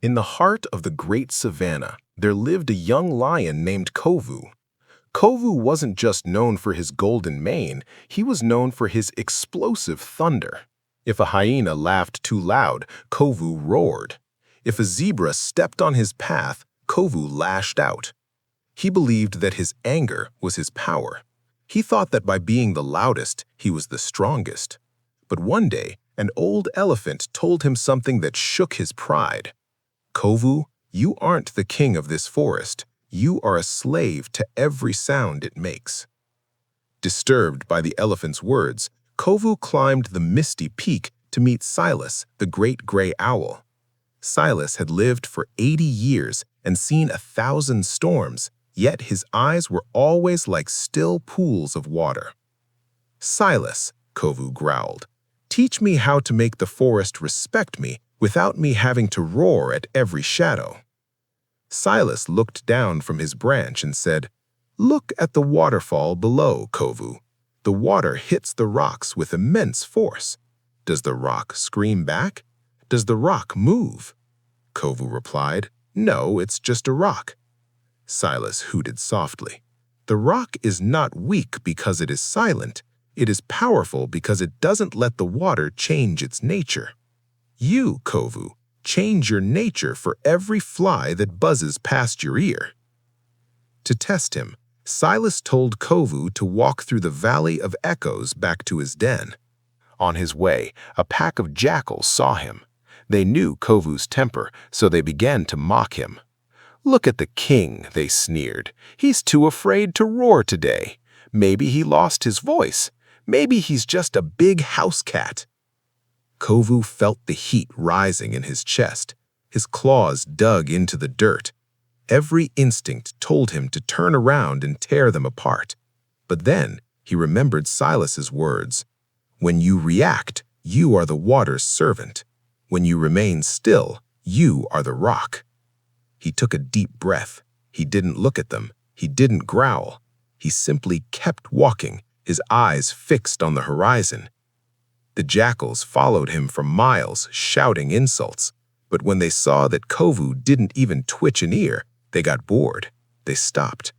In the heart of the great savannah, there lived a young lion named Kovu. Kovu wasn't just known for his golden mane, he was known for his explosive thunder. If a hyena laughed too loud, Kovu roared. If a zebra stepped on his path, Kovu lashed out. He believed that his anger was his power. He thought that by being the loudest, he was the strongest. But one day, an old elephant told him something that shook his pride. Kovu, you aren't the king of this forest. You are a slave to every sound it makes. Disturbed by the elephant's words, Kovu climbed the misty peak to meet Silas, the great gray owl. Silas had lived for 80 years and seen 1,000 storms, yet his eyes were always like still pools of water. "Silas," Kovu growled, "teach me how to make the forest respect me without me having to roar at every shadow." Silas looked down from his branch and said, "Look at the waterfall below, Kovu. The water hits the rocks with immense force. Does the rock scream back? Does the rock move?" Kovu replied, "No, it's just a rock." Silas hooted softly. "The rock is not weak because it is silent. It is powerful because it doesn't let the water change its nature. You, Kovu, change your nature for every fly that buzzes past your ear." To test him, Silas told Kovu to walk through the Valley of Echoes back to his den. On his way, a pack of jackals saw him. They knew Kovu's temper, so they began to mock him. "Look at the king," they sneered. "He's too afraid to roar today. Maybe he lost his voice. Maybe he's just a big house cat." Kovu felt the heat rising in his chest. His claws dug into the dirt. Every instinct told him to turn around and tear them apart. But then he remembered Silas's words. "When you react, you are the water's servant. When you remain still, you are the rock." He took a deep breath. He didn't look at them. He didn't growl. He simply kept walking, his eyes fixed on the horizon. The jackals followed him for miles, shouting insults. But when they saw that Kovu didn't even twitch an ear, they got bored. They stopped.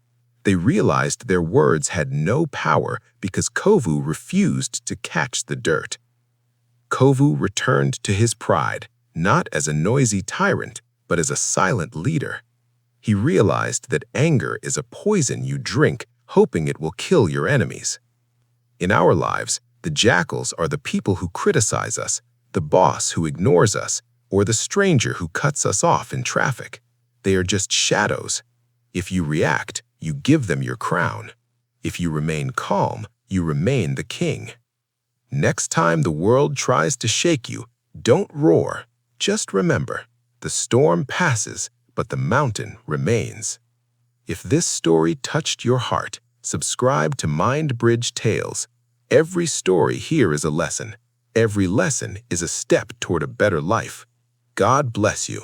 They realized their words had no power because Kovu refused to catch the dirt. Kovu returned to his pride, not as a noisy tyrant, but as a silent leader. He realized that anger is a poison you drink, hoping it will kill your enemies. In our lives, the jackals are the people who criticize us, the boss who ignores us, or the stranger who cuts us off in traffic. They are just shadows. If you react, you give them your crown. If you remain calm, you remain the king. Next time the world tries to shake you, don't roar. Just remember, the storm passes, but the mountain remains. If this story touched your heart, subscribe to MindBridge Tales. Every story here is a lesson. Every lesson is a step toward a better life. God bless you.